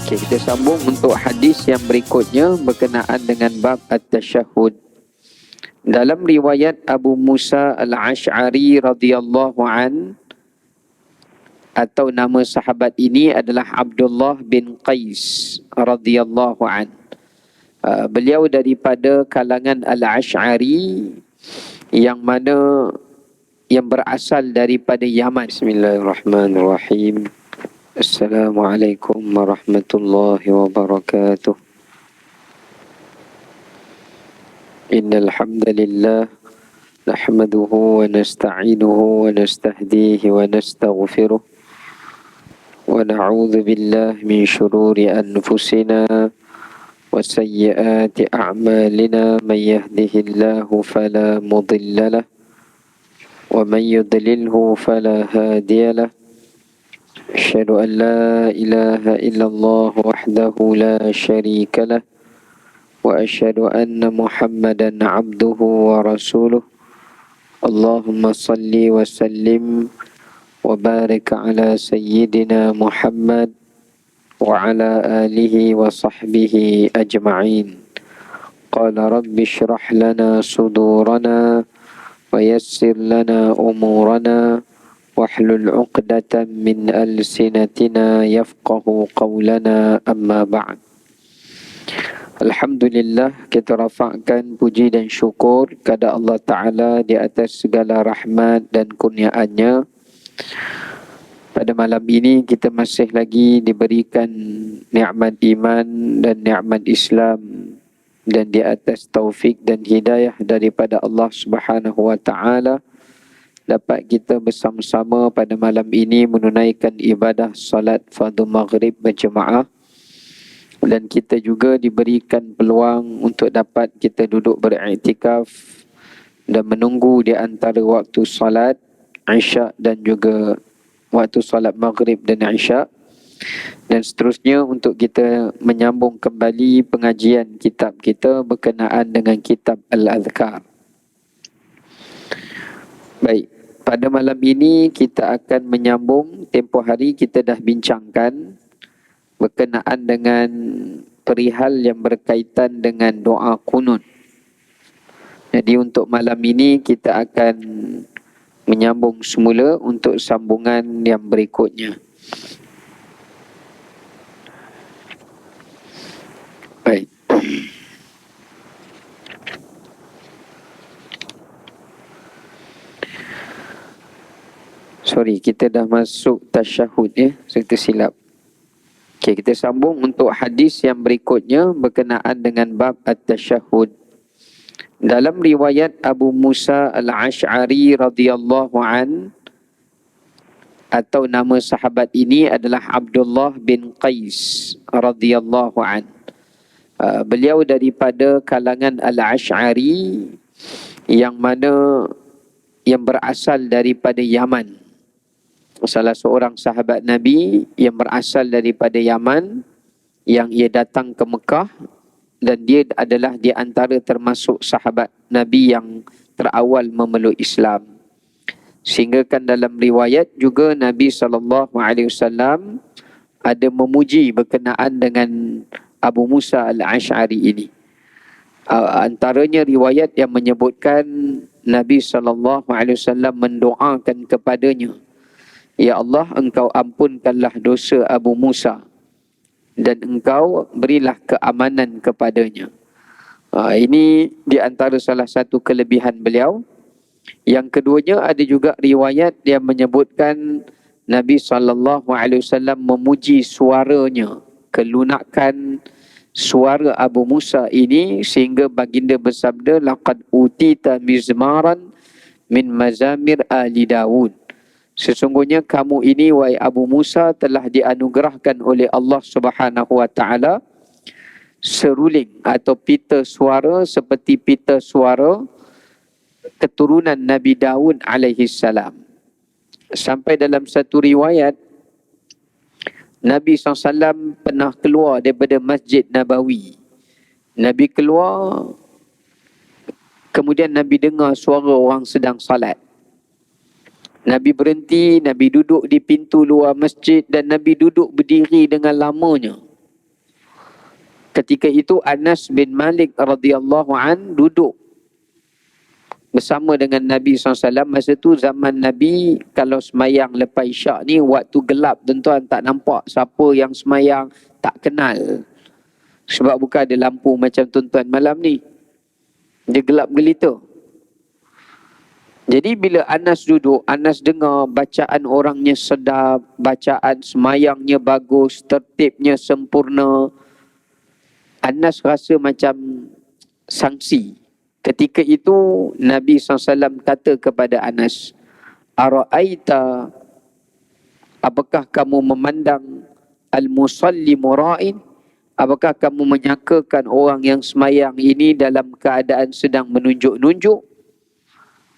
Okey, kita sambung untuk hadis yang berikutnya berkenaan dengan bab at-tasyahud. Dalam riwayat Abu Musa al-Ash'ari radhiyallahu an, atau nama sahabat ini adalah Abdullah bin Qais radhiyallahu an. Beliau daripada kalangan al-Ash'ari yang mana yang berasal daripada Yaman. Bismillahirrahmanirrahim. Assalamualaikum warahmatullahi wabarakatuh. Innal hamdalillah nahmaduhu wa nasta'inuhu wa nastahdihi wa nastaghfiruh wa na'udzu billahi min shururi anfusina wa sayyiati a'malina. Man yahdihillahu fala mudilla lahu wa man yudlilhu fala hadiya lahu. أشهد أن لا إله إلا الله وحده لا شريك له وأشهد أن محمدا عبده ورسوله. اللهم صل وسلم وبارك على سيدنا محمد وعلى آله وصحبه أجمعين. قال رب اشرح لنا صدورنا ويسر لنا أمورنا wahlul 'uqdatam min alsinatina yafqahu qawlana, amma ba'd. Alhamdulillah, kita rafa'kan puji dan syukur kepada Allah Ta'ala di atas segala rahmat dan kurniaannya. Pada malam ini kita masih lagi diberikan nikmat iman dan nikmat Islam, dan di atas taufik dan hidayah daripada Allah Subhanahu wa Ta'ala, dapat kita bersama-sama pada malam ini menunaikan ibadah salat fardu maghrib berjemaah, dan kita juga diberikan peluang untuk dapat kita duduk beriktikaf dan menunggu di antara waktu salat Isyak dan juga waktu salat maghrib dan Isyak, dan seterusnya untuk kita menyambung kembali pengajian kitab kita berkenaan dengan kitab Al-Adhkar. Baik, pada malam ini kita akan menyambung, tempoh hari kita dah bincangkan berkenaan dengan perihal yang berkaitan dengan doa kunut. Jadi untuk malam ini kita akan menyambung semula untuk sambungan yang berikutnya. Baik. Sorry, kita dah masuk tasyahud ya, saya tersilap. Okey, kita sambung untuk hadis yang berikutnya berkenaan dengan bab at-tasyahud. Dalam riwayat Abu Musa al-Ash'ari radhiyallahu an, atau nama sahabat ini adalah Abdullah bin Qais radhiyallahu an. Beliau daripada kalangan al-Ash'ari yang mana yang berasal daripada Yaman. Salah seorang sahabat Nabi yang berasal daripada Yaman, yang ia datang ke Mekah, dan dia adalah di antara termasuk sahabat Nabi yang terawal memeluk Islam. Sehingga kan dalam riwayat juga Nabi SAW ada memuji berkenaan dengan Abu Musa al-Ash'ari ini. Antaranya riwayat yang menyebutkan Nabi SAW mendoakan kepadanya, "Ya Allah, engkau ampunkanlah dosa Abu Musa dan engkau berilah keamanan kepadanya." Ini di antara salah satu kelebihan beliau. Yang keduanya, ada juga riwayat yang menyebutkan Nabi SAW memuji suaranya, kelunakan suara Abu Musa ini, sehingga baginda bersabda, "Laqad utita mizmaran min mazamir ali Daud." Sesungguhnya kamu ini, wahai Abu Musa, telah dianugerahkan oleh Allah Subhanahu wa Ta'ala seruling atau pita suara seperti pita suara keturunan Nabi Daud alaihi salam. Sampai dalam satu riwayat, Nabi SAW pernah keluar daripada Masjid Nabawi. Nabi keluar, kemudian Nabi dengar suara orang sedang salat. Nabi berhenti, Nabi duduk di pintu luar masjid, dan Nabi duduk berdiri dengan lamanya. Ketika itu Anas bin Malik radhiyallahu an duduk bersama dengan Nabi SAW. Masa tu zaman Nabi, kalau semayang lepas isyak ni, waktu gelap tuan-tuan, tak nampak siapa yang semayang, tak kenal. Sebab bukan ada lampu macam tuan-tuan malam ni. Dia gelap gelita. Jadi bila Anas duduk, Anas dengar bacaan orangnya sedap, bacaan semayangnya bagus, tertibnya sempurna. Anas rasa macam sangsi. Ketika itu Nabi SAW kata kepada Anas, Ara'aita, apakah kamu memandang al-musalli mura'in? Apakah kamu menyangkakan orang yang semayang ini dalam keadaan sedang menunjuk-nunjuk?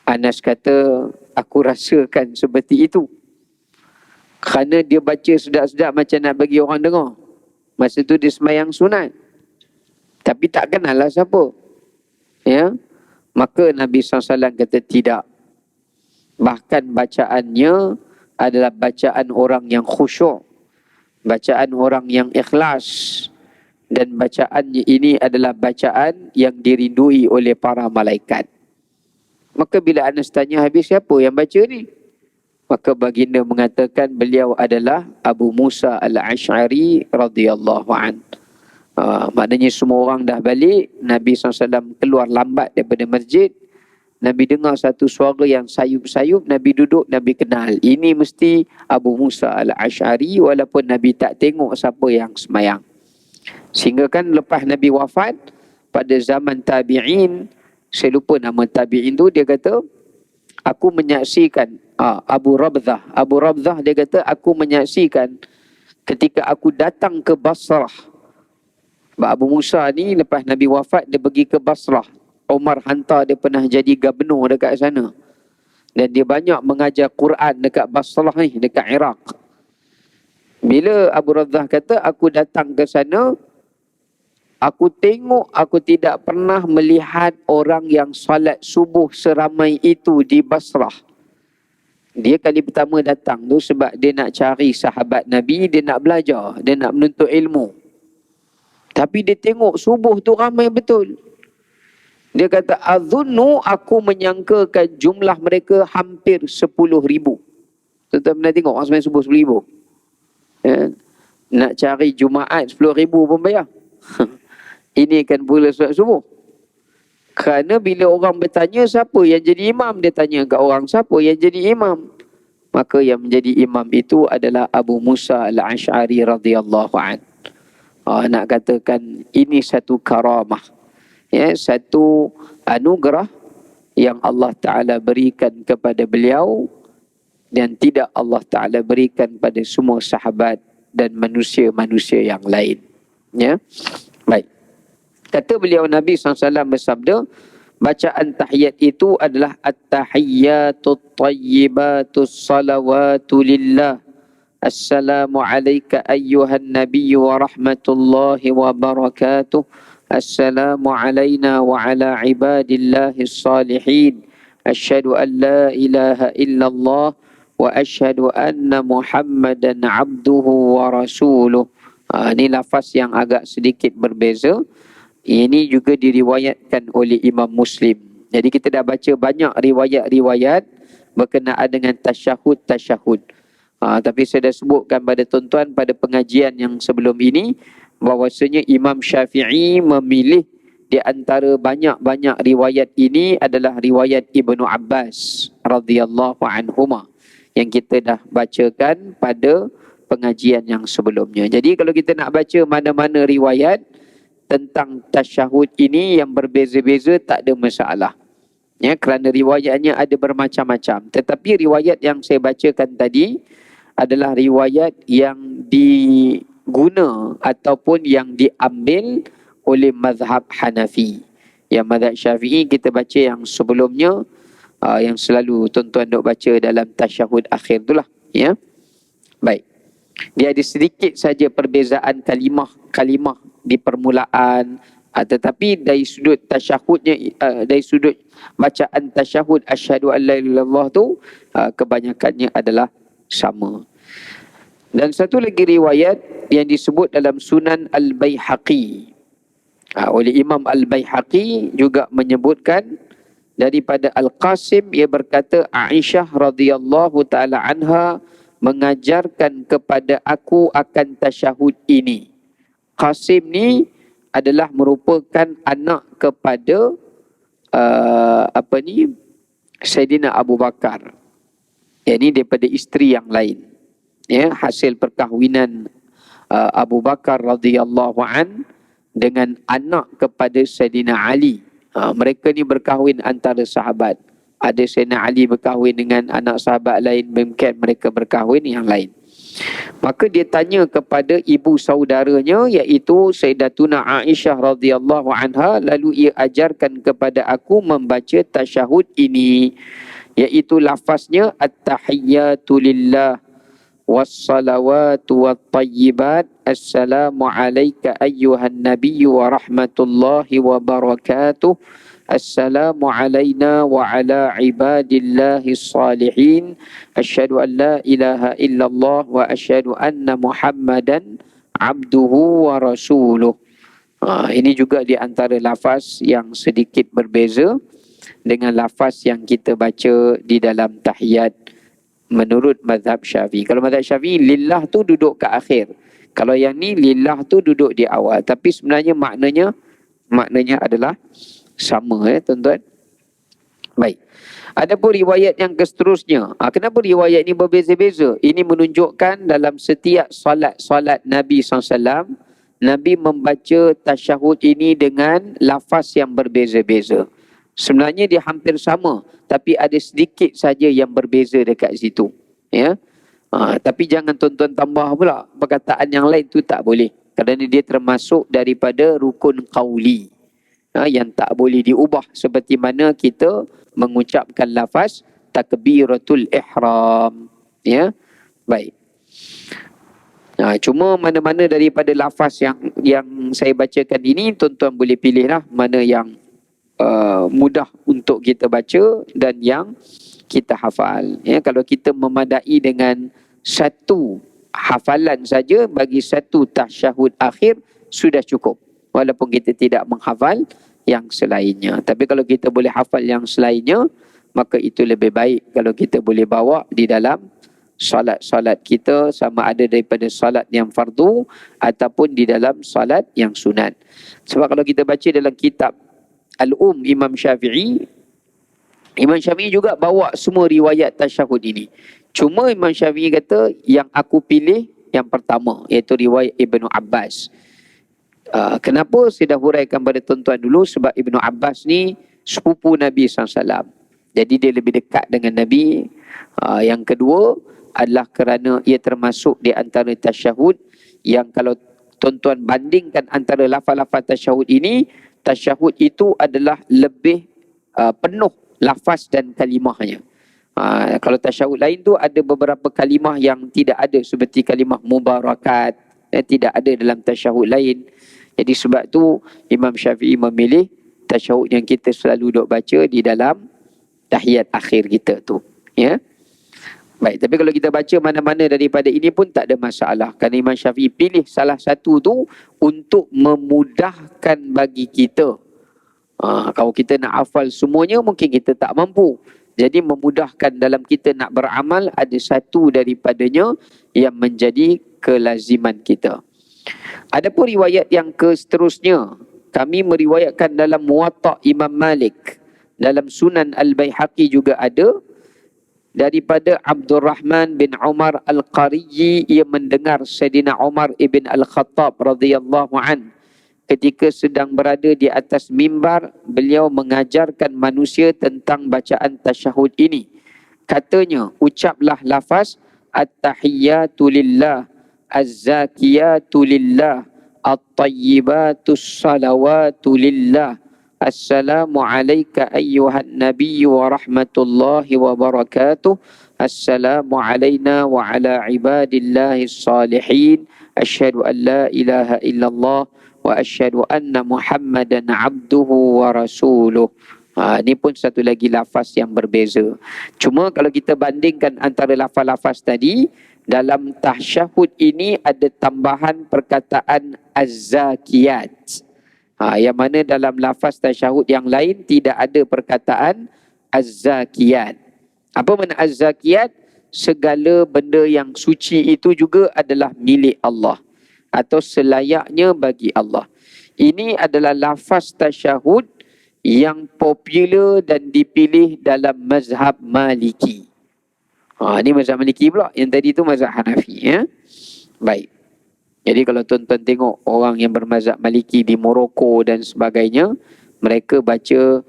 Anas kata, aku rasakan seperti itu. Kerana dia baca sedap-sedap macam nak bagi orang dengar. Masa tu dia semayang sunat. Tapi tak kenal lah siapa. Ya, maka Nabi SAW kata tidak. Bahkan bacaannya adalah bacaan orang yang khusyuk. Bacaan orang yang ikhlas. Dan bacaannya ini adalah bacaan yang dirindui oleh para malaikat. Maka bila Anas tanya, habis siapa yang baca ni? Maka baginda mengatakan beliau adalah Abu Musa al-Ash'ari radhiyallahu an. Maknanya semua orang dah balik. Nabi SAW keluar lambat daripada masjid. Nabi dengar satu suara yang sayup-sayup. Nabi duduk, Nabi kenal. Ini mesti Abu Musa al-Ash'ari, walaupun Nabi tak tengok siapa yang semayang. Sehingga kan lepas Nabi wafat, pada zaman tabi'in, saya lupa nama tabi'in tu, dia kata, aku menyaksikan, Abu Rabzah dia kata, aku menyaksikan ketika aku datang ke Basrah. Abu Musa ni lepas Nabi wafat, dia pergi ke Basrah. Umar hantar dia pernah jadi gubernur dekat sana. Dan dia banyak mengajar Quran dekat Basrah ni, dekat Iraq. Bila Abu Rabzah kata, aku datang ke sana, aku tengok, aku tidak pernah melihat orang yang salat subuh seramai itu di Basrah. Dia kali pertama datang tu sebab dia nak cari sahabat Nabi, dia nak belajar, dia nak menuntut ilmu. Tapi dia tengok subuh tu ramai betul. Dia kata, azunnu, aku menyangkakan jumlah mereka hampir 10,000. Tuan-tuan pernah tengok orang sembahyang subuh 10,000? Ya. Nak cari Jumaat 10,000 pun bayar. Ini kan pula solat subuh. Kerana bila orang bertanya siapa yang jadi imam, dia tanya kat orang siapa yang jadi imam. Maka yang menjadi imam itu adalah Abu Musa al-Ash'ari radhiyallahu an. Nak katakan ini satu karamah. Ya, satu anugerah yang Allah Ta'ala berikan kepada beliau dan tidak Allah Ta'ala berikan pada semua sahabat dan manusia-manusia yang lain. Ya, baik. Kata beliau, Nabi SAW bersabda, bacaan tahiyat itu adalah at-tahiyyatut tayyibatus salawatu lillah. Assalamu alayka ayyuhan nabiyyu wa rahmatullahi wa barakatuh. Assalamu alayna wa ala ibadillahi salihin. Asyhadu an la ilaha illallah wa asyhadu anna Muhammadan abduhu wa rasuluh. Ini lafaz yang agak sedikit berbeza. Ini juga diriwayatkan oleh Imam Muslim. Jadi kita dah baca banyak riwayat-riwayat berkenaan dengan tasyahud. Tapi saya dah sebutkan pada tuan-tuan pada pengajian yang sebelum ini, bahawasanya Imam Syafi'i memilih di antara banyak-banyak riwayat ini adalah riwayat Ibnu Abbas radhiyallahu anhuma yang kita dah bacakan pada pengajian yang sebelumnya. Jadi kalau kita nak baca mana-mana riwayat tentang tasyahud ini yang berbeza-beza, tak ada masalah. Ya, kerana riwayatnya ada bermacam-macam. Tetapi riwayat yang saya bacakan tadi adalah riwayat yang diguna ataupun yang diambil oleh mazhab Hanafi. Yang mazhab Syafi'i kita baca yang sebelumnya, yang selalu tuan-tuan duk baca dalam tasyahud akhir itulah. Ya, baik. Dia ada sedikit saja perbezaan kalimah di permulaan, tetapi dari sudut tasyahudnya, dari sudut bacaan tasyahud asyhadu an la ilaha illallah tu, kebanyakannya adalah sama. Dan satu lagi riwayat yang disebut dalam Sunan Al-Baihaqi, Oleh Imam Al-Baihaqi juga menyebutkan daripada Al-Qasim, ia berkata Aisyah radhiyallahu taala anha mengajarkan kepada aku akan tasyahud ini. Qasim ni adalah merupakan anak kepada Saidina Abu Bakar. Ini daripada isteri yang lain. Ya, hasil perkahwinan Abu Bakar radhiyallahu an dengan anak kepada Saidina Ali. Mereka ni berkahwin antara sahabat. Ada Saidina Ali berkahwin dengan anak sahabat lain, mungkin mereka berkahwin yang lain. Maka dia tanya kepada ibu saudaranya, iaitu Sayyidatuna Aisyah radhiyallahu anha, lalu ia ajarkan kepada aku membaca tasyahud ini, iaitu lafaznya at-tahiyyatu lillah wassalawatu wattayyibat, assalamu alayka ayyuhan nabiyyu wa rahmatullahi wa barakatuh, assalamu alayna wa ala ibadillahi salihin, asyhadu an la ilaha illallah wa asyhadu anna muhammadan abduhu wa rasuluh. Ini juga di antara lafaz yang sedikit berbeza dengan lafaz yang kita baca di dalam tahiyat menurut mazhab Syafi'i. Kalau mazhab Syafi'i, lillah tu duduk ke akhir. Kalau yang ni, lillah tu duduk di awal. Tapi sebenarnya maknanya adalah sama, tuan-tuan. Baik. Adapun riwayat yang seterusnya. Kenapa riwayat ini berbeza-beza? Ini menunjukkan dalam setiap solat Nabi SAW, Nabi membaca tasyahud ini dengan lafaz yang berbeza-beza. Sebenarnya dia hampir sama, tapi ada sedikit saja yang berbeza dekat situ. Ya. Tapi jangan tuan-tuan tambah pula perkataan yang lain, tu tak boleh. Kerana dia termasuk daripada rukun qauli. Yang tak boleh diubah, seperti mana kita mengucapkan lafaz takbiratul ihram. Ya. Baik. Cuma mana-mana daripada lafaz yang saya bacakan ini, tuan-tuan boleh pilihlah mana yang mudah untuk kita baca dan yang kita hafal. Ya, kalau kita memadai dengan satu hafalan saja bagi satu tasyahud akhir, sudah cukup. Walaupun kita tidak menghafal yang selainnya. Tapi kalau kita boleh hafal yang selainnya, maka itu lebih baik kalau kita boleh bawa di dalam solat-solat kita, sama ada daripada solat yang fardu ataupun di dalam solat yang sunat. Sebab kalau kita baca dalam kitab Imam Syafi'i juga bawa semua riwayat tasyahud ini. Cuma Imam Syafi'i kata yang aku pilih yang pertama, iaitu riwayat Ibnu Abbas. Kenapa saya dah huraikan pada tuan-tuan dulu? Sebab Ibnu Abbas ni sepupu Nabi SAW. Jadi dia lebih dekat dengan Nabi. Yang kedua adalah kerana ia termasuk di antara tasyahud yang kalau tuan-tuan bandingkan antara lafaz-lafaz tasyahud ini, tasyahud itu adalah lebih penuh lafaz dan kalimahnya. Kalau tasyahud lain tu ada beberapa kalimah yang tidak ada, seperti kalimah mubarakat, tidak ada dalam tasyahud lain. Jadi sebab tu Imam Syafi'i memilih tasyahud yang kita selalu duk baca di dalam tahiyat akhir kita tu. Ya. Baik, tapi kalau kita baca mana-mana daripada ini pun tak ada masalah. Kerana Imam Syafi'i pilih salah satu tu untuk memudahkan bagi kita. Kalau kita nak hafal semuanya, mungkin kita tak mampu. Jadi memudahkan dalam kita nak beramal, ada satu daripadanya yang menjadi kelaziman kita. Adapun riwayat yang seterusnya, kami meriwayatkan dalam Muwatta' Imam Malik, dalam Sunan Al-Baihaqi juga ada, daripada Abdurrahman bin Umar Al-Qariyi, ia mendengar Sayyidina Umar ibn Al-Khattab radhiyallahu an ketika sedang berada di atas mimbar, beliau mengajarkan manusia tentang bacaan tasyahud ini. Katanya, ucaplah lafaz at-tahiyyatu lillah, az-zakiyatu lillah, at-tayyibatus salawatu lillah, assalamu alayka ayyuhan nabiyyu wa rahmatullahi wa barakatuh, assalamu alayna wa ala ibadillahi salihin, asyhadu an la ilaha illallah wa asyhadu anna muhammadan abduhu wa rasuluh. Ini pun satu lagi lafaz yang berbeza. Cuma kalau kita bandingkan antara lafaz-lafaz tadi, dalam tasyahud ini ada tambahan perkataan az-zakiyat. Yang mana dalam lafaz tasyahud yang lain tidak ada perkataan az-zakiyat. Apa makna az-zakiyat? Segala benda yang suci itu juga adalah milik Allah atau selayaknya bagi Allah. Ini adalah lafaz tasyahud yang popular dan dipilih dalam mazhab Maliki. Ini mazhab Maliki pula. Yang tadi tu mazhab Hanafi. Ya? Baik. Jadi kalau tuan-tuan tengok orang yang bermazhab Maliki di Morocco dan sebagainya, mereka baca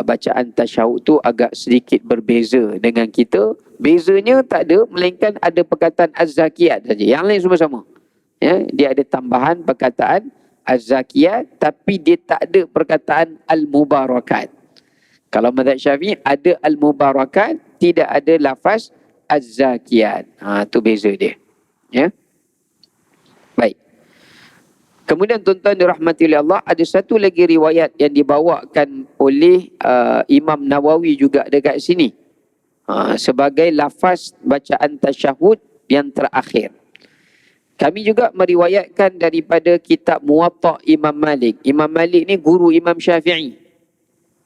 bacaan tasyahud tu agak sedikit berbeza dengan kita. Bezanya tak ada, melainkan ada perkataan az-zakiyat saja. Yang lain semua sama. Ya, dia ada tambahan perkataan az-zakiyat, tapi dia tak ada perkataan al-mubarakat. Kalau mazhab Syafi'i ada al-mubarakat, tidak ada lafaz az-zakiyat. Tu beza dia. Ya. Baik. Kemudian tuan-tuan dirahmati oleh Allah, ada satu lagi riwayat yang dibawakan oleh Imam Nawawi juga dekat sini. Sebagai lafaz bacaan tasyahud yang terakhir. Kami juga meriwayatkan daripada kitab Muwatta' Imam Malik. Imam Malik ni guru Imam Syafi'i.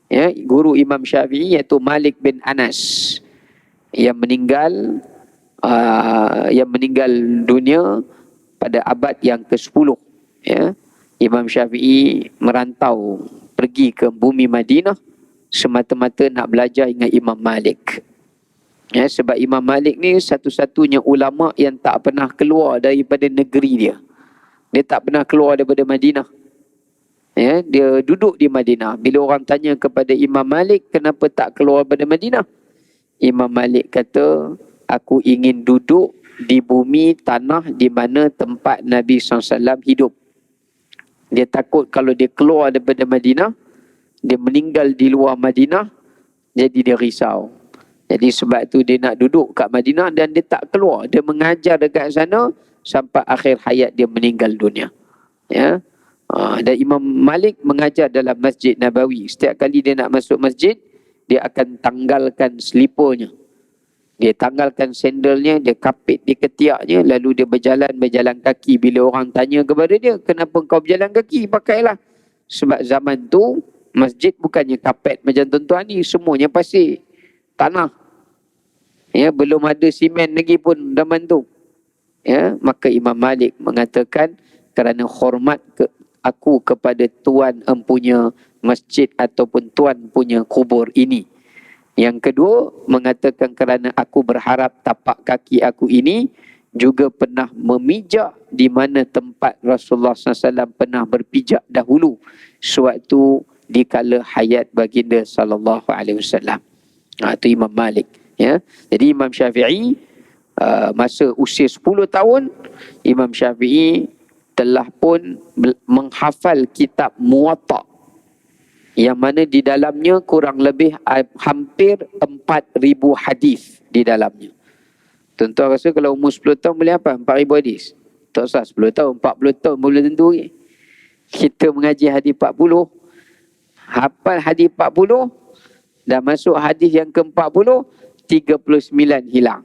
Ya, guru Imam Syafi'i iaitu Malik bin Anas yang meninggal dunia pada abad yang ke-10. Ya. Imam Syafi'i merantau pergi ke bumi Madinah semata-mata nak belajar dengan Imam Malik. Ya, sebab Imam Malik ni satu-satunya ulama yang tak pernah keluar daripada negeri dia. Dia tak pernah keluar daripada Madinah. Ya, dia duduk di Madinah. Bila orang tanya kepada Imam Malik, kenapa tak keluar daripada Madinah? Imam Malik kata, aku ingin duduk di bumi tanah di mana tempat Nabi SAW hidup. Dia takut kalau dia keluar daripada Madinah, dia meninggal di luar Madinah, jadi dia risau. Jadi sebab tu dia nak duduk kat Madinah dan dia tak keluar. Dia mengajar dekat sana sampai akhir hayat dia meninggal dunia. Ya. Dan Imam Malik mengajar dalam Masjid Nabawi. Setiap kali dia nak masuk masjid, dia akan tanggalkan selipernya. Dia tanggalkan sandalnya, dia kapit di ketiaknya, lalu dia berjalan kaki. Bila orang tanya kepada dia, kenapa kau berjalan kaki? Pakailah. Sebab zaman tu, masjid bukannya kapet macam tuan-tuan ni, semuanya pasir, tanah. Ya, belum ada simen lagi pun zaman tu. Ya, maka Imam Malik mengatakan, kerana hormat aku kepada tuan empunya masjid ataupun tuan punya kubur ini. Yang kedua, mengatakan kerana aku berharap tapak kaki aku ini juga pernah memijak di mana tempat Rasulullah SAW pernah berpijak dahulu sewaktu di kala hayat baginda SAW. Itu Imam Malik. Ya. Jadi Imam Syafi'i masa usia 10 tahun, Imam Syafi'i telah pun menghafal kitab Muwatta', yang mana di dalamnya kurang lebih hampir 4,000 hadis di dalamnya. Tuan-tuan rasa kalau umur 10 tahun boleh apa? 4,000 hadis? Tak usah 10 tahun, 40 tahun boleh tentu lagi. Kita mengaji hadis 40, hafal hadis 40, dah masuk hadis yang ke-40, 39 hilang.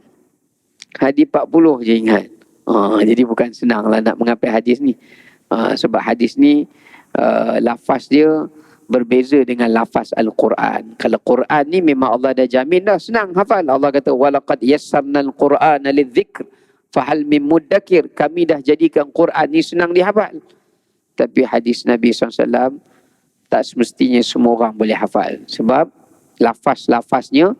Hadis 40 je ingat. Jadi bukan senang lah nak menghafal hadis ni. Sebab hadis ni lafaz dia berbeza dengan lafaz Al-Quran. Kalau Quran ni memang Allah dah jamin dah, senang hafal. Allah kata, وَلَقَدْ يَسَّرْنَا الْقُرْآنَ لِلذِّكْرِ فَهَلْ مِن مُدَّكِرِ. Kami dah jadikan Quran ni senang dihafal. Tapi hadis Nabi SAW tak semestinya semua orang boleh hafal. Sebab lafaz-lafaznya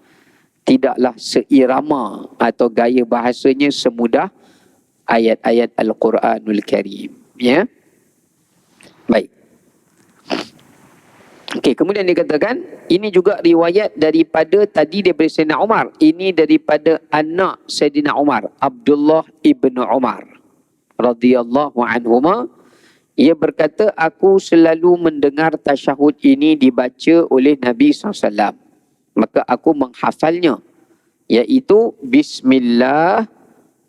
tidaklah seirama atau gaya bahasanya semudah ayat-ayat Al-Quranul Karim. Ya. Baik. Okey, kemudian dikatakan ini juga riwayat daripada tadi daripada Sayyidina Umar. Ini daripada anak Sayyidina Umar, Abdullah ibnu Umar radhiyallahu anhuma. Ia berkata, aku selalu mendengar tasyahud ini dibaca oleh Nabi SAW. Maka aku menghafalnya, iaitu Bismillah,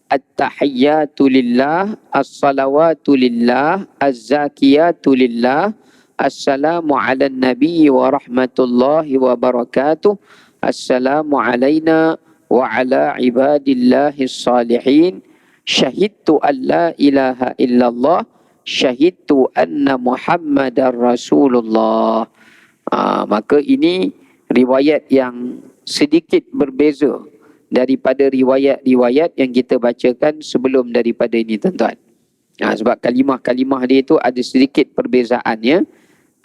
At-tahiyyatu lillah, As-salawatu lillah, Az-zakiyatu lillah, Assalamu ala nabi wa rahmatullahi wa barakatuh, Assalamu alayna wa ala ibadillahi salihin, Syahidtu an la ilaha illallah syahidtu anna Muhammadar Rasulullah. Maka ini riwayat yang sedikit berbeza daripada riwayat-riwayat yang kita bacakan sebelum daripada ini, tuan-tuan. Sebab kalimah-kalimah dia itu ada sedikit perbezaannya.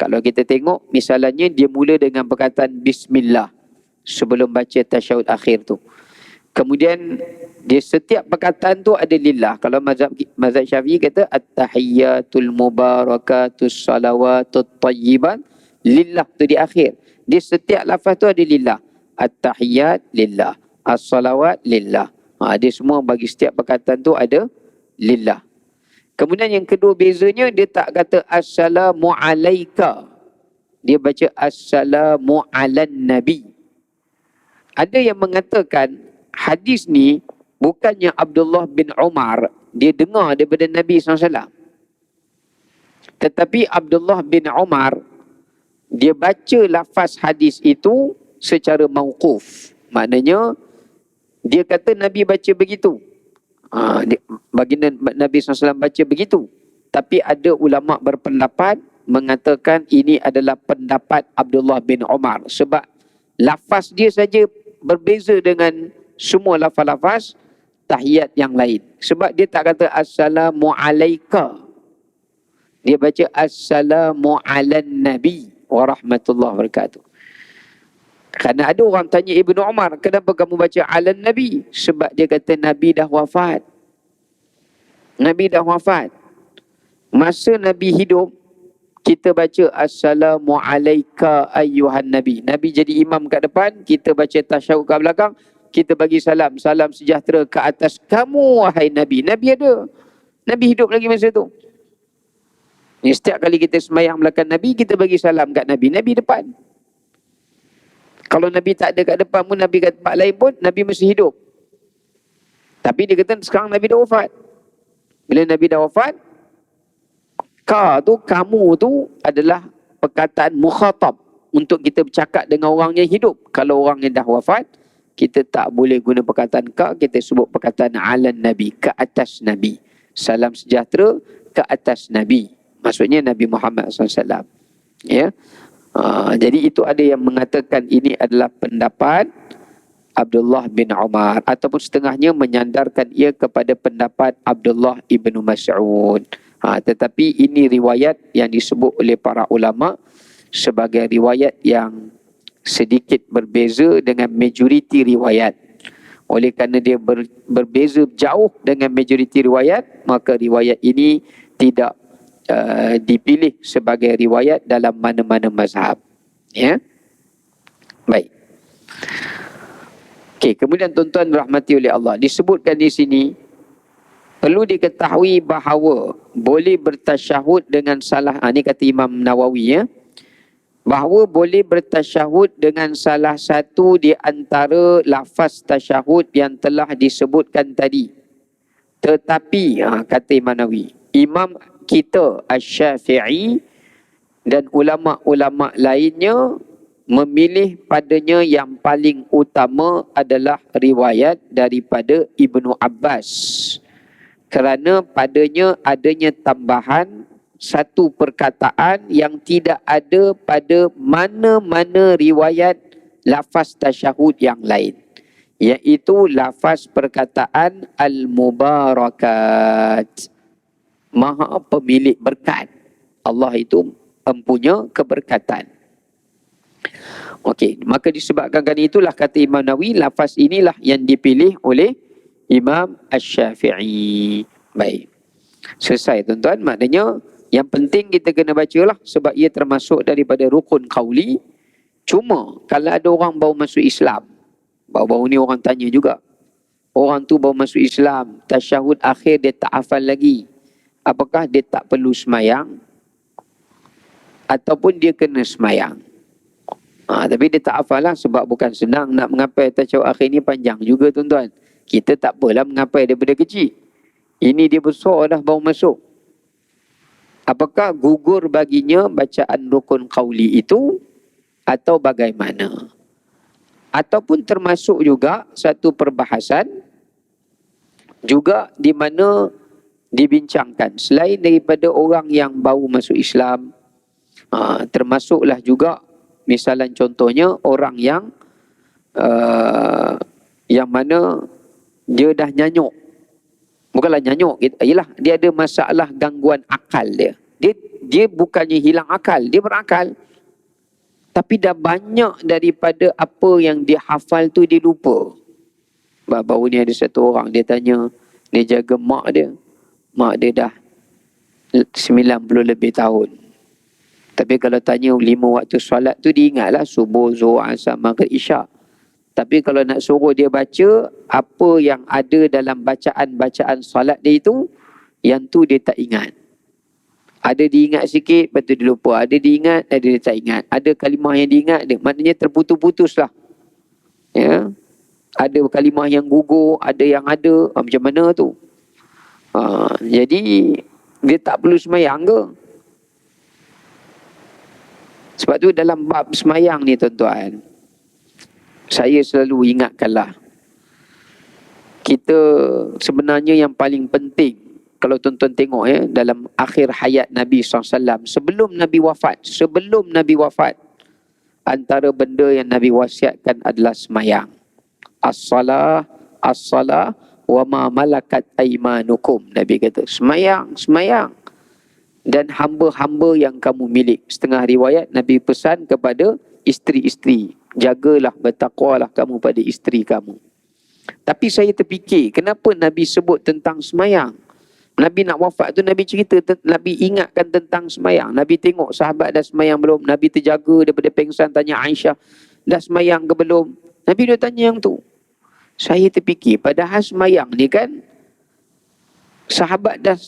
Kalau kita tengok, misalnya dia mula dengan perkataan Bismillah sebelum baca tasyahud akhir tu. Kemudian dia setiap perkataan tu ada lillah. Kalau mazhab Syafi'i kata at-tahiyyatul mubarakatus salawatut tayyibat, lillah tu di akhir. Dia setiap lafaz tu ada lillah. At-tahiyyat lillah, as-salawat lillah. Dia semua bagi setiap perkataan tu ada lillah. Kemudian yang kedua bezanya, dia tak kata assalamu alaika. Dia baca assalamu alan nabi. Ada yang mengatakan hadis ni bukannya Abdullah bin Umar dia dengar daripada Nabi SAW. Tetapi Abdullah bin Umar dia baca lafaz hadis itu secara mauquf. Maknanya dia kata Nabi baca begitu. Baginda Nabi SAW baca begitu. Tapi ada ulama berpendapat mengatakan ini adalah pendapat Abdullah bin Umar. Sebab lafaz dia saja berbeza dengan semua lafaz-lafaz tahiyat yang lain. Sebab dia tak kata assalamu alaika. Dia baca assalamu alan nabi wa rahmatullahi wabarakatuh. Kerana ada orang tanya Ibnu Umar, kenapa kamu baca alan nabi? Sebab dia kata Nabi dah wafat. Nabi dah wafat. Masa Nabi hidup, kita baca assalamu alaika ayyuhan nabi. Nabi jadi imam kat depan, kita baca tasyahud kat belakang, kita bagi salam. Salam sejahtera ke atas kamu wahai Nabi. Nabi ada. Nabi hidup lagi masa tu. Ni setiap kali kita sembahyang belakang Nabi, kita bagi salam kat Nabi. Nabi depan. Kalau Nabi tak ada kat depan pun, Nabi kat tempat lain pun, Nabi masih hidup. Tapi dia kata sekarang Nabi dah wafat. Bila Nabi dah wafat, kamu tu adalah perkataan mukhatab untuk kita bercakap dengan orang yang hidup. Kalau orang yang dah wafat, kita tak boleh guna perkataan kita sebut perkataan alan Nabi, ke atas Nabi. Salam sejahtera ke atas Nabi. Maksudnya Nabi Muhammad SAW. Ya. Jadi itu ada yang mengatakan ini adalah pendapat Abdullah bin Umar, ataupun setengahnya menyandarkan ia kepada pendapat Abdullah ibnu Mas'ud. Tetapi ini riwayat yang disebut oleh para ulama sebagai riwayat yang sedikit berbeza dengan majoriti riwayat. Oleh kerana dia berbeza jauh dengan majoriti riwayat, maka riwayat ini tidak dipilih sebagai riwayat dalam mana-mana mazhab. Ya. Baik. Okey, kemudian tuan-tuan rahmati oleh Allah, disebutkan di sini perlu diketahui bahawa boleh bertasyahud dengan salah, ini kata Imam Nawawi ya, bahawa boleh bertasyahud dengan salah satu di antara lafaz tasyahud yang telah disebutkan tadi. Tetapi kata Imam Nawawi, Imam kita Asy-Syafi'i dan ulama-ulama lainnya memilih padanya yang paling utama adalah riwayat daripada Ibnu Abbas. Kerana padanya adanya tambahan satu perkataan yang tidak ada pada mana-mana riwayat lafaz tasyahud yang lain, iaitu lafaz perkataan al-mubarakat, Maha pemilik berkat. Allah itu mempunyai keberkatan. Okey, maka disebabkan kerana itulah kata Imam Nawawi, lafaz inilah yang dipilih oleh Imam Asy-Syafi'i. Baik. Selesai tuan-tuan, maknanya yang penting kita kena bacalah sebab ia termasuk daripada rukun qauli. Cuma kalau ada orang baru masuk Islam, baru-baru ni orang tanya juga, orang tu baru masuk Islam, tasyahud akhir dia tak hafal lagi, apakah dia tak perlu semayang ataupun dia kena semayang? Tapi dia tak hafal lah, sebab bukan senang nak mengapai tasyahud akhir ni, panjang juga tuan-tuan. Kita tak apalah mengapai daripada kecil. Ini dia besar dah baru masuk. Apakah gugur baginya bacaan rukun qauli itu atau bagaimana? Ataupun termasuk juga satu perbahasan juga di mana dibincangkan. Selain daripada orang yang baru masuk Islam, termasuklah juga misalan contohnya orang yang mana dia dah nyanyuk. Bukanlah nyanyuk, ialah dia ada masalah gangguan akal dia. Dia bukannya hilang akal, dia berakal. Tapi dah banyak daripada apa yang dia hafal tu dia lupa. Baru ni ada satu orang, dia tanya, dia jaga mak dia. Mak dia dah 90 lebih tahun. Tapi kalau tanya 5 waktu solat tu dia ingatlah subuh, zuhur, asar, maghrib, isyak. Tapi kalau nak suruh dia baca apa yang ada dalam bacaan-bacaan solat dia itu, yang tu dia tak ingat. Ada diingat sikit, lepas tu dia lupa. Ada diingat, ada dia tak ingat. Ada kalimah yang diingat, maknanya terputus-putus lah. Ya. Ada kalimah yang gugur, ada yang ada. Macam mana tu? Jadi, dia tak perlu semayang ke? Sebab tu dalam bab semayang ni tuan-tuan, saya selalu ingatkanlah, kita sebenarnya yang paling penting, kalau tuan-tuan tengok dalam akhir hayat Nabi SAW, sebelum Nabi wafat, antara benda yang Nabi wasiatkan adalah semayang. As-salah wa ma malakat aimanukum. Nabi kata, semayang. Dan hamba-hamba yang kamu milik. Setengah riwayat Nabi pesan kepada isteri-isteri, jagalah, bertakwalah kamu pada isteri kamu. Tapi saya terfikir, kenapa Nabi sebut tentang semayang? Nabi nak wafat tu, Nabi cerita, Nabi ingatkan tentang semayang. Nabi tengok sahabat dah semayang belum. Nabi terjaga daripada pengsan, tanya Aisyah, dah semayang ke belum? Nabi dah tanya yang tu. Saya terfikir, padahal semayang ni kan, sahabat dah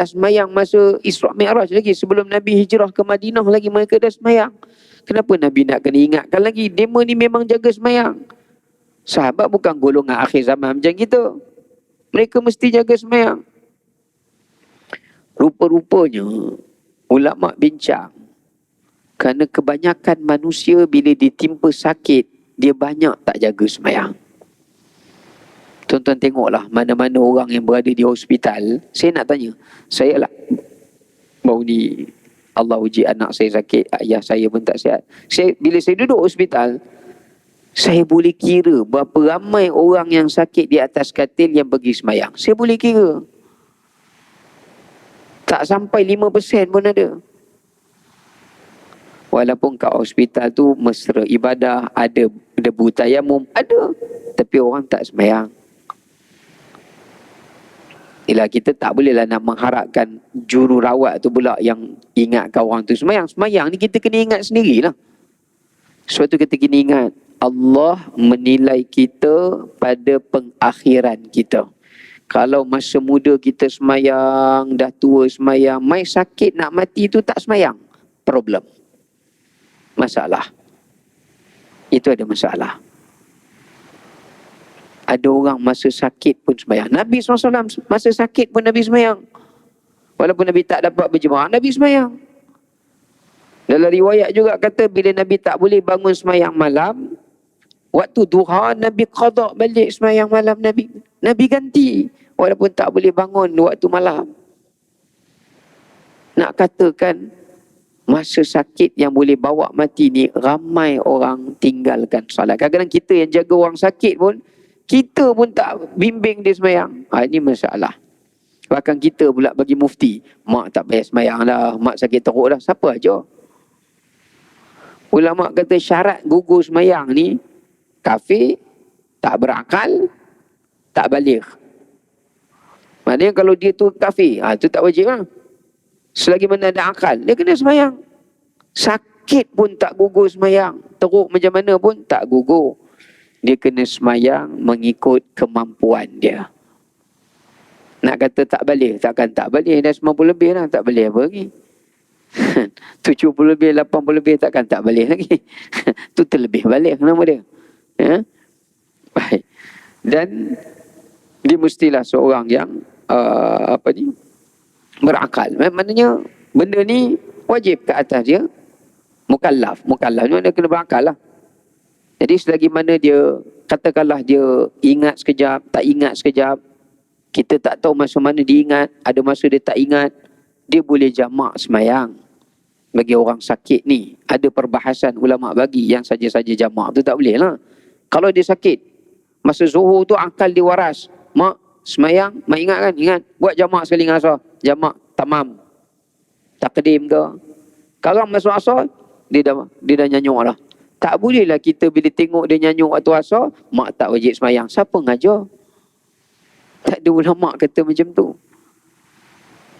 semayang masa Isra' Mi'raj lagi. Sebelum Nabi hijrah ke Madinah lagi, mereka dah semayang. Kenapa Nabi nak kena ingatkan lagi? Mereka ni memang jaga semayang. Sahabat bukan golongan akhir zaman macam kita. Mereka mesti jaga semayang. Rupa-rupanya ulama bincang, kerana kebanyakan manusia bila ditimpa sakit, dia banyak tak jaga semayang. Tuan-tuan tengoklah mana-mana orang yang berada di hospital. Saya nak tanya, saya lah baru ni Allah uji anak saya sakit, ayah saya pun tak sihat. Bila saya duduk hospital, saya boleh kira berapa ramai orang yang sakit di atas katil yang pergi semayang. Saya boleh kira. Tak sampai 5% pun ada. Walaupun kat hospital tu mesra ibadah, ada debu tayamum, ada. Tapi orang tak semayang. Ialah kita tak bolehlah nak mengharapkan jururawat tu pula yang ingatkan orang tu semayang. Semayang ni kita kena ingat sendirilah. Sebab tu kita kena ingat, Allah menilai kita pada pengakhiran kita. Kalau masa muda kita semayang, dah tua semayang, mai sakit nak mati tu tak semayang, problem. Masalah. Itu ada masalah. Ada orang masa sakit pun semayang. Nabi SAW masa sakit pun Nabi semayang. Walaupun Nabi tak dapat berjemaah, Nabi semayang. Dalam riwayat juga kata, bila Nabi tak boleh bangun semayang malam, waktu duha, Nabi qada balik semayang malam Nabi. Nabi ganti. Walaupun tak boleh bangun waktu malam. Nak katakan, masa sakit yang boleh bawa mati ni, ramai orang tinggalkan salat. Kadang-kadang kita yang jaga orang sakit pun, kita pun tak bimbing dia semayang. Ini masalah. Bahkan kita pula bagi mufti, mak tak payah semayang lah, mak sakit teruk lah. Siapa aja? Ulama kata syarat gugur semayang ni, kafir, tak berakal, tak balik. Maknanya kalau dia tu kafir, tu tak wajib lah. Selagi mana ada akal, dia kena semayang. Sakit pun tak gugur semayang. Teruk macam mana pun tak gugur. Dia kena semayang mengikut kemampuan dia. Nak kata tak boleh, takkan tak boleh. Dah 90 lebih lah, tak boleh apa lagi. 70 lebih, 80 lebih, takkan tak boleh lagi. Tu terlebih balik nama dia. Baik. Dan dia mestilah seorang yang berakal. Maknanya benda ni wajib ke atas dia. Mukallaf ni mana kena berakal lah. Jadi selagi mana dia, katakanlah dia ingat sekejap, tak ingat sekejap, Kita tak tahu masa mana dia ingat, ada masa dia tak ingat. Dia boleh jamak semayang. Bagi orang sakit ni, ada perbahasan ulama bagi yang saja-saja jamak tu tak boleh lah. Kalau dia sakit, masa zuhur tu akal dia waras. Mak, semayang, mak ingat kan? Ingat, buat jamak sekali dengan asar. Jamak, tamam. Takdim ke. Sekarang masuk asar, dia dah nyanyuk lah. Tak bolehlah kita bila tengok dia nyanyuk waktu asar, mak tak wajib semayang. Siapa ngajar? Tak ada ulama kata macam tu.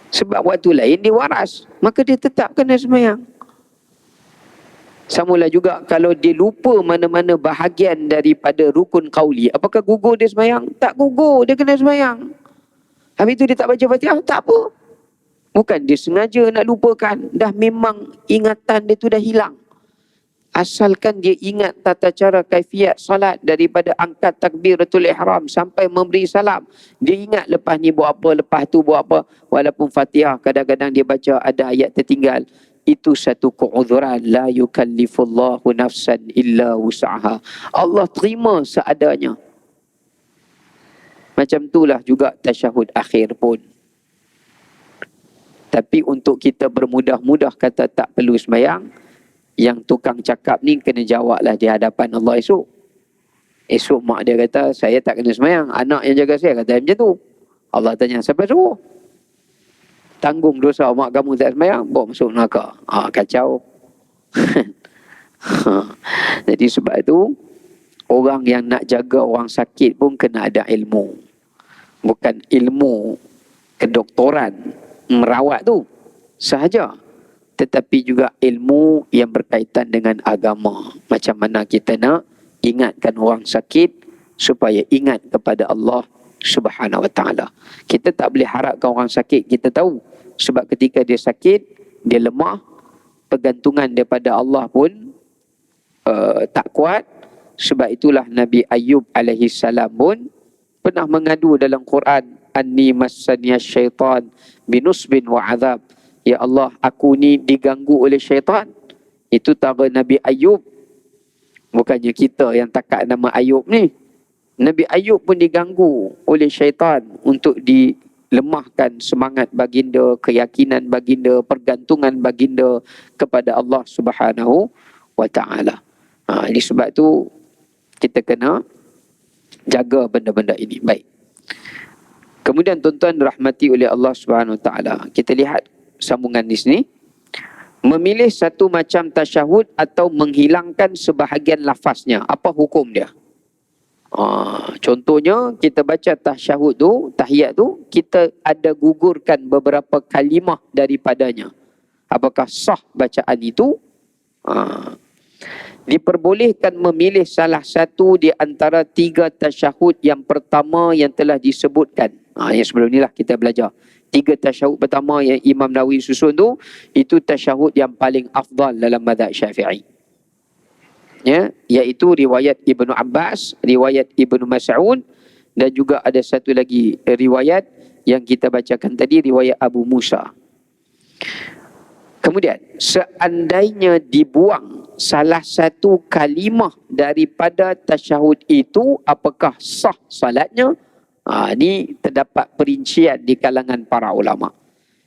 Sebab waktu lain dia waras, maka dia tetap kena semayang. Samalah juga kalau dia lupa mana-mana bahagian daripada rukun qauli, apakah gugur dia semayang? Tak gugur, dia kena semayang. Habis tu dia tak baca Fatihah, tak apa. Bukan dia sengaja nak lupakan, dah memang ingatan dia tu dah hilang. Asalkan dia ingat tata cara kaifiat salat daripada angkat takbiratul ihram sampai memberi salam. Dia ingat lepas ni buat apa, lepas tu buat apa. Walaupun Fatihah kadang-kadang dia baca ada ayat tertinggal. Itu satu keudhuran. La yukallifullahu nafsan illa wus'aha. Allah terima seadanya. Macam itulah juga tasyahud akhir pun. Tapi untuk kita bermudah-mudah kata tak perlu sembahyang, yang tukang cakap ni kena jawablah di hadapan Allah esok. Esok mak dia kata, saya tak kena sembahyang. Anak yang jaga saya kata macam tu. Allah tanya, siapa suruh? Tanggung dosa mak kamu tak sembahyang, bawa masuk neraka. Kacau. Jadi sebab itu, orang yang nak jaga orang sakit pun kena ada ilmu. Bukan ilmu kedoktoran, merawat tu sahaja. Tetapi juga ilmu yang berkaitan dengan agama. Macam mana kita nak ingatkan orang sakit supaya ingat kepada Allah Subhanahu Wa Taala. Kita tak boleh harapkan orang sakit kita tahu. Sebab ketika dia sakit, dia lemah, pergantungan daripada Allah pun tak kuat. Sebab itulah Nabi Ayub alaihi salam pun pernah mengadu dalam Quran, anni massaniya syaitan binusbin wa azab. Ya Allah, aku ni diganggu oleh syaitan. Itu tara Nabi Ayub. Bukannya kita yang takat nama Ayub ni. Nabi Ayub pun diganggu oleh syaitan untuk dilemahkan semangat baginda, keyakinan baginda, pergantungan baginda kepada Allah Subhanahu Wa Taala. Ini sebab tu kita kena jaga benda-benda ini. Baik. Kemudian tuan-tuan rahmati oleh Allah Subhanahu Wa Taala. Kita lihat sambungan di sini. Memilih satu macam tasyahud atau menghilangkan sebahagian lafaznya. Apa hukum dia? Contohnya kita baca tasyahud tu, tahiyat tu, kita ada gugurkan beberapa kalimah daripadanya. Apakah sah bacaan itu? Diperbolehkan memilih salah satu di antara 3 tasyahud yang pertama yang telah disebutkan. Yang sebelum inilah kita belajar. 3 tasyahud pertama yang Imam Nawawi susun tu, itu tasyahud yang paling afdal dalam mazhab Syafi'i. Ya, iaitu riwayat Ibnu Abbas, riwayat Ibnu Mas'ud, dan juga ada satu lagi riwayat yang kita bacakan tadi, riwayat Abu Musa. Kemudian, seandainya dibuang salah satu kalimah daripada tasyahud itu, apakah sah salatnya? Ini terdapat perincian di kalangan para ulama.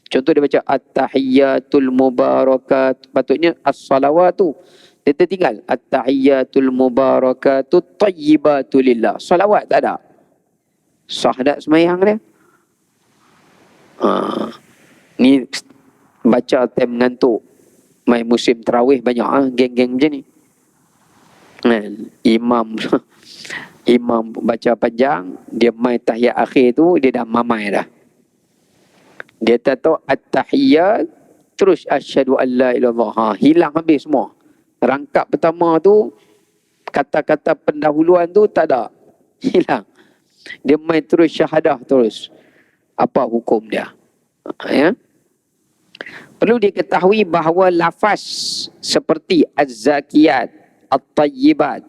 Contoh dia baca at-tahiyyatul mubarakat, patutnya as-salawatu. Dia tertinggal at-tahiyyatul mubarakatut tayyibatu lillah. Salawat tak ada. Sah tak semayang dia? Ni baca time mengantuk. Main musim tarawih banyak geng-geng macam ni. Imam baca panjang, dia main tahiyat akhir tu, dia dah mamai dah. Dia tak tahu at-tahiyyat, terus asyhadu an la ilaha illallah. Hilang habis semua. Rangkap pertama tu, kata-kata pendahuluan tu tak ada. Hilang. Dia main terus syahadah terus. Apa hukum dia? Ya. Perlu diketahui bahawa lafaz seperti az-zakiyat, at-tayyibat,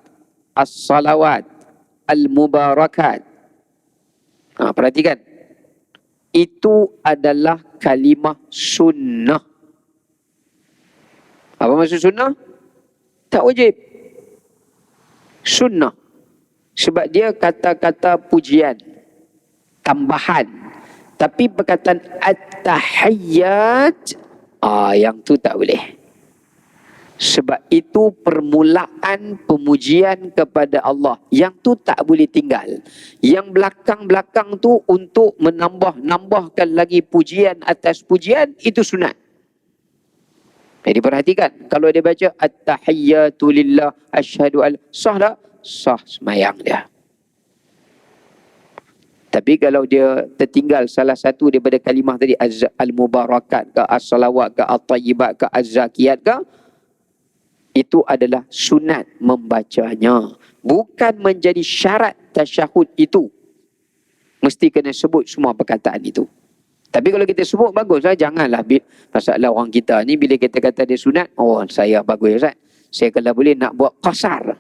as-salawat, al-mubarakat. Perhatikan. Itu adalah kalimah sunnah. Apa maksud sunnah? Tak wajib. Sunnah. Sebab dia kata-kata pujian. tambahan. Tapi perkataan at-tahiyyat, yang tu tak boleh. Sebab itu permulaan pemujian kepada Allah. Yang tu tak boleh tinggal. Yang belakang-belakang tu untuk menambahkan lagi pujian atas pujian, itu sunat. Jadi perhatikan, kalau dia baca at-tahiyyatu lillah asyhadu an sah tak? Sah semayang dia. Tapi kalau dia tertinggal salah satu daripada kalimah tadi, al-mubarakat ke, as-salawat ke, at-tayyibat ke, az-zakiyat ke, itu adalah sunat membacanya. Bukan menjadi syarat tasyahud itu. Mesti kena sebut semua perkataan itu. Tapi kalau kita sebut, baguslah. Janganlah masalah orang kita ni bila kita kata dia sunat, saya bagus Ustaz. Saya kalau boleh nak buat qasar.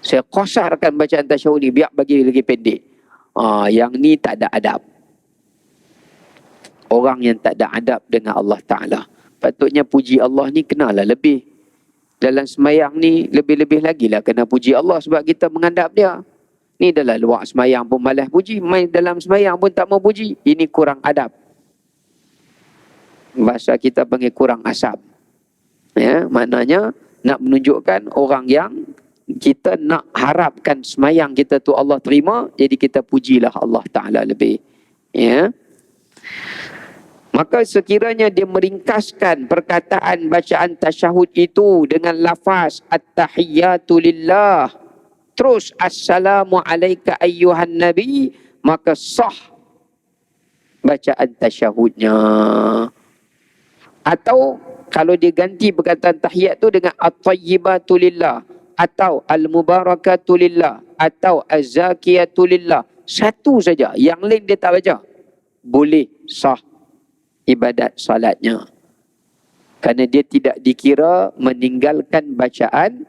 Saya qasarkan bacaan tasyahud ni biar bagi lagi pendek. Yang ni tak ada adab. Orang yang tak ada adab dengan Allah Ta'ala. Patutnya puji Allah ni kenalah lebih. Dalam semayang ni lebih-lebih lagi lah kena puji Allah sebab kita menghadap dia. Ni dalam luar semayang pun malas puji, main dalam semayang pun tak mau puji. Ini kurang adab. Bahasa kita panggil kurang asap. Ya, maknanya nak menunjukkan orang yang kita nak harapkan semayang kita tu Allah terima, jadi kita pujilah Allah Ta'ala lebih. Ya. Maka sekiranya dia meringkaskan perkataan bacaan tasyahud itu dengan lafaz at-tahiyyatu lillah, terus assalamu alayka ayyuhan nabi, maka sah bacaan tasyahudnya. Atau kalau dia ganti perkataan tahiyat tu dengan at-tayyibatu lillah, atau al-mubarakatu lillah, atau az-zakiyatu lillah, satu saja, yang lain dia tak baca, boleh sah ibadat salatnya. Kerana dia tidak dikira meninggalkan bacaan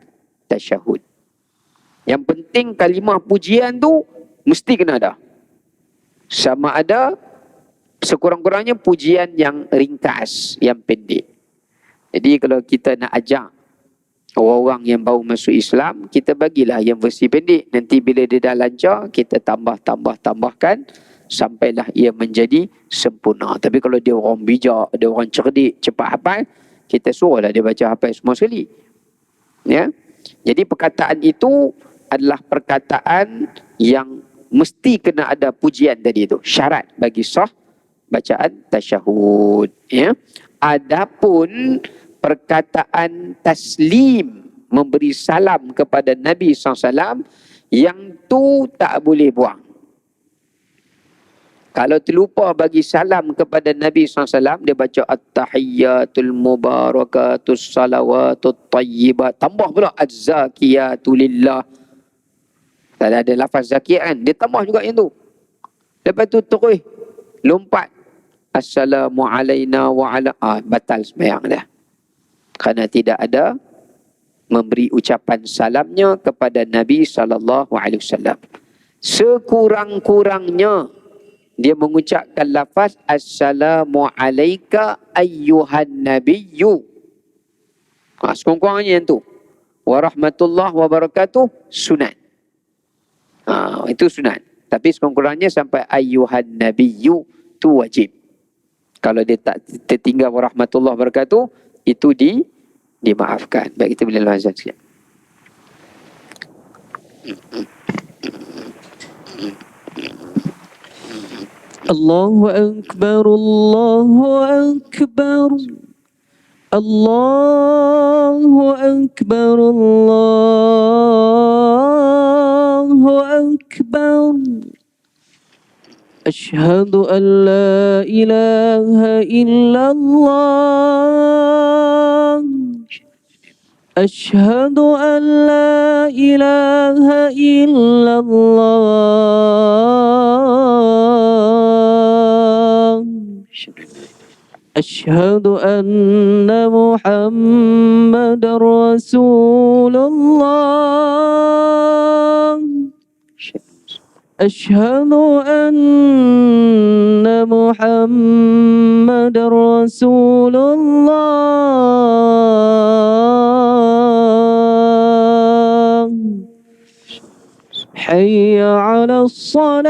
tasyahud. Yang penting kalimah pujian tu mesti kena ada. Sama ada sekurang-kurangnya pujian yang ringkas, yang pendek. Jadi kalau kita nak ajak orang-orang yang baru masuk Islam, kita bagilah yang versi pendek. Nanti bila dia dah lancar, kita tambahkan sampailah ia menjadi sempurna. Tapi kalau dia orang bijak, dia orang cerdik, cepat hafal, kita suruhlah dia baca hafal semua sekali. Ya. Jadi perkataan itu adalah perkataan yang mesti kena ada pujian tadi itu. Syarat bagi sah bacaan tasyahud. Ya. Adapun perkataan taslim, memberi salam kepada Nabi SAW, yang tu tak boleh buang. Kalau terlupa bagi salam kepada Nabi SAW, dia baca at-tahiyyatul mubarakatus salawatut tayyibat. Tambah pula az-zakiyatu lillah. Tak ada lafaz zakiyat kan? Dia tambah juga yang tu. Lepas tu terus lompat. Assalamu alayna wa ala. Batal sembahyang dah. Kerana tidak ada memberi ucapan salamnya kepada Nabi SAW. Sekurang-kurangnya dia mengucapkan lafaz assalamu alayka ayyuhan nabiyyu. Sekurang-kurangnya yang tu. Warahmatullahi wabarakatuh, sunat. Itu sunat. Tapi sekurang-kurangnya sampai ayyuhan nabiyyu tu wajib. Kalau dia tak tertinggal warahmatullahi wabarakatuh, itu dimaafkan. Baik, kita boleh azan sikit. Allahu Akbar, Allahu Akbar, Allahu Akbar, Allahu Akbar. Ashhadu an la ilaha illallah. Ashhadu an la ilaha illallah. Ashhadu anna Muhammadar Rasulullah. Ashhadu anna Muhammadar Rasulullah. حي على الصلاة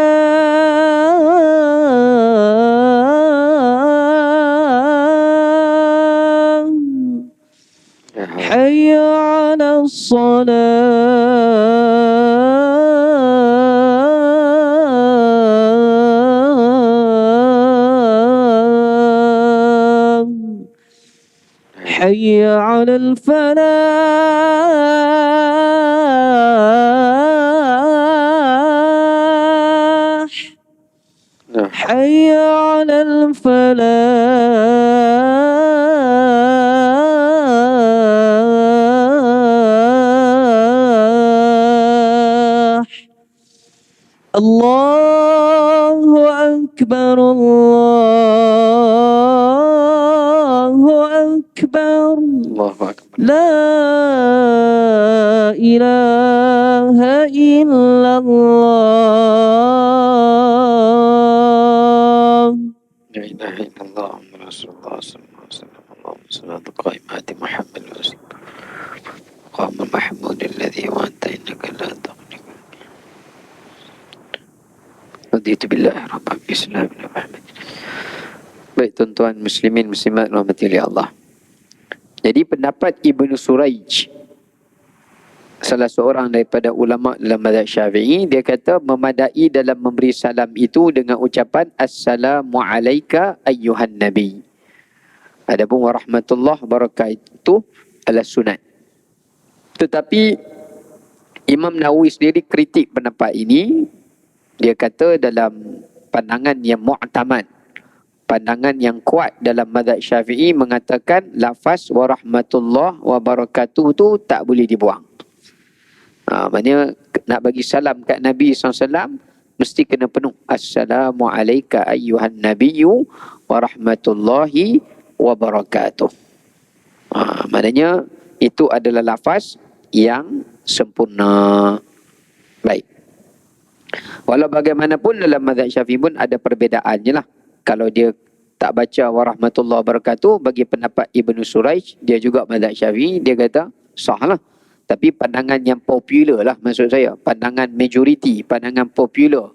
حي على الصلاة حي على الفلاح حي على الفلاح الله أكبر الله أكبر الله أكبر. لا إله إلا الله لا إله إلا الله محمد رسول الله صلى الله عليه وسلم. اللهم صل على قائمات محمد وسلم قام محمود الذي وأنت إنك لا تغلق. رضيت بالله ربا بإسلام محمد. Baik tuan-tuan muslimin muslimat rahmati Allah. Jadi pendapat Ibnu Suraij, salah seorang daripada ulama dalam mazhab Syafi'i, dia kata memadai dalam memberi salam itu dengan ucapan Assalamu alayka ayyuhan nabi. Adapun warahmatullahi wabarakatuh adalah sunat. Tetapi Imam Nawawi sendiri kritik pendapat ini. Dia kata dalam pandangan yang mu'tamad, pandangan yang kuat dalam mazhab Syafi'i mengatakan lafaz warahmatullahi wabarakatuh tu tak boleh dibuang. Maknanya nak bagi salam kat Nabi SAW mesti kena penuh Assalamu alayka ayyuhan nabiyyu warahmatullahi wabarakatuh. Maknanya itu adalah lafaz yang sempurna. Baik. Walau bagaimanapun dalam mazhab Syafi'i pun ada perbezaannya lah. Kalau dia tak baca warahmatullahi wabarakatuh, bagi pendapat Ibnu Suraij, dia juga mazhab Syafi'i, dia kata sah lah. Tapi pandangan yang popular lah, maksud saya, pandangan majoriti, pandangan popular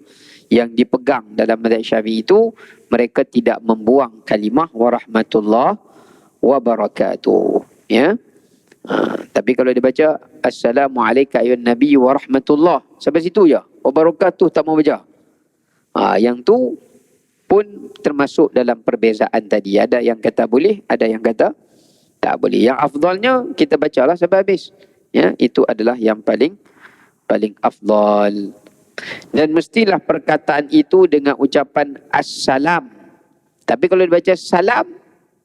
yang dipegang dalam mazhab Syafi'i itu, mereka tidak membuang kalimah warahmatullahi wabarakatuh. Ya. Tapi kalau dia baca Assalamualaikum ayyuhan nabi warahmatullah, sampai situ je. Wabarakatuh tak mau baca. Yang tu pun termasuk dalam perbezaan tadi. Ada yang kata boleh, ada yang kata tak boleh. Yang afdalnya kita bacalah sampai habis. Ya, itu adalah yang paling afdal. Dan mestilah perkataan itu dengan ucapan assalam. Tapi kalau dibaca salam,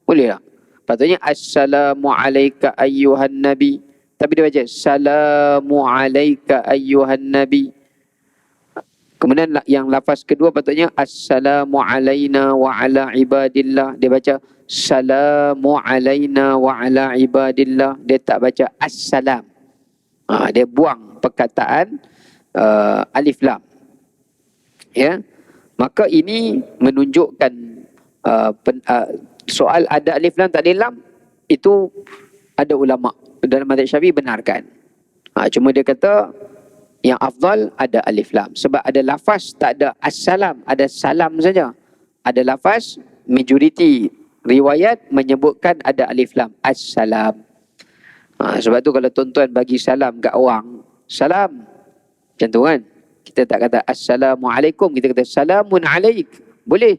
boleh tak? Patutnya assalamu alayka ayyuhan nabi. Tapi dia baca salamu alayka ayyuhan nabi. Kemudian yang lafaz kedua patutnya assalamu alayna wa ala ibadillah. Dia baca salamu alayna wa ala ibadillah. Dia tak baca assalam. Dia buang perkataan alif lam. Ya. Maka ini menunjukkan soal ada alif lam tak ada lam, itu ada ulama dalam mazhab Syafi'i benarkan. Cuma dia kata yang afdal ada alif lam. Sebab ada lafaz tak ada assalam, ada salam saja. Ada lafaz majoriti riwayat menyebutkan ada alif lam, assalam. Sebab tu kalau tuan-tuan bagi salam kat orang, salam macam tu kan, kita tak kata assalamualaikum, kita kata salamun alaik, boleh.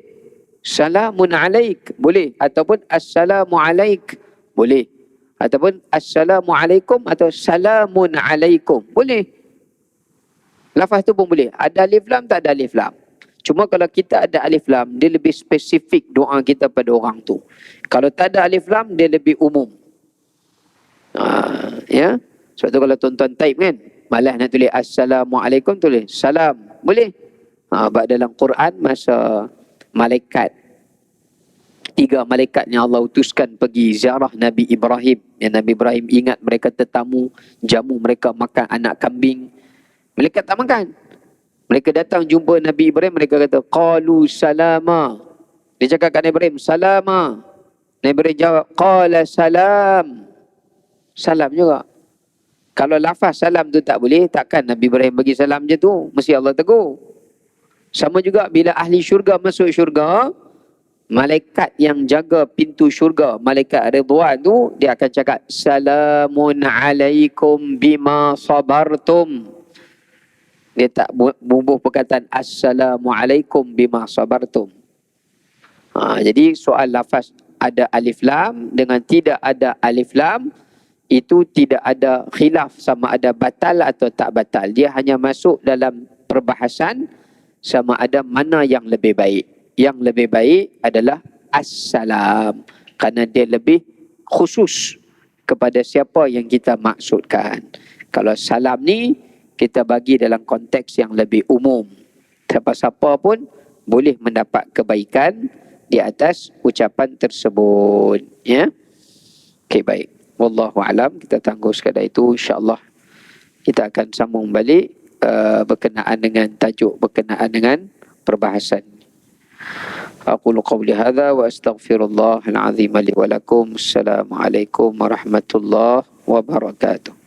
Salamun alaik, boleh. Ataupun assalamu alaik, boleh. Ataupun assalamualaikum atau salamun alaikum, boleh. Lafaz tu pun boleh. Ada alif lam, tak ada alif lam. Cuma kalau kita ada alif lam, dia lebih spesifik doa kita pada orang tu. Kalau tak ada alif lam, dia lebih umum. Ya. Sebab tu kalau tuan-tuan type kan, malas nak tulis assalamualaikum, tulis salam, boleh. Sebab dalam Quran masa malaikat, 3 malaikat yang Allah utuskan pergi ziarah Nabi Ibrahim, yang Nabi Ibrahim ingat mereka tetamu, jamu mereka makan anak kambing, malaikat tak makan. Mereka datang jumpa Nabi Ibrahim, mereka kata qalu salama. Dia cakap kat Nabi Ibrahim salama. Nabi Ibrahim jawab qala salam, salam juga. Kalau lafaz salam tu tak boleh, takkan Nabi Ibrahim bagi salam je tu. Mesti Allah tegur. Sama juga bila ahli syurga masuk syurga, malaikat yang jaga pintu syurga, malaikat Ridwan tu, dia akan cakap, Salamun alaikum bima sabartum. Dia tak bubuh perkataan, Assalamualaikum bima sabartum. Jadi soal lafaz ada alif lam dengan tidak ada alif lam, itu tidak ada khilaf sama ada batal atau tak batal. Dia hanya masuk dalam perbahasan sama ada mana yang lebih baik. Yang lebih baik adalah assalam, kerana dia lebih khusus kepada siapa yang kita maksudkan. Kalau salam ni kita bagi dalam konteks yang lebih umum. Siapa-siapa pun boleh mendapat kebaikan di atas ucapan tersebut. Ya. Okey, baik. Wallahu alam, kita tangguh sekadar itu. InsyaAllah kita akan sambung balik berkenaan dengan tajuk, berkenaan dengan perbahasan. Aqulu qawli hadha wa astaghfirullahal azim li wa lakum. Assalamualaikum warahmatullahi wabarakatuh.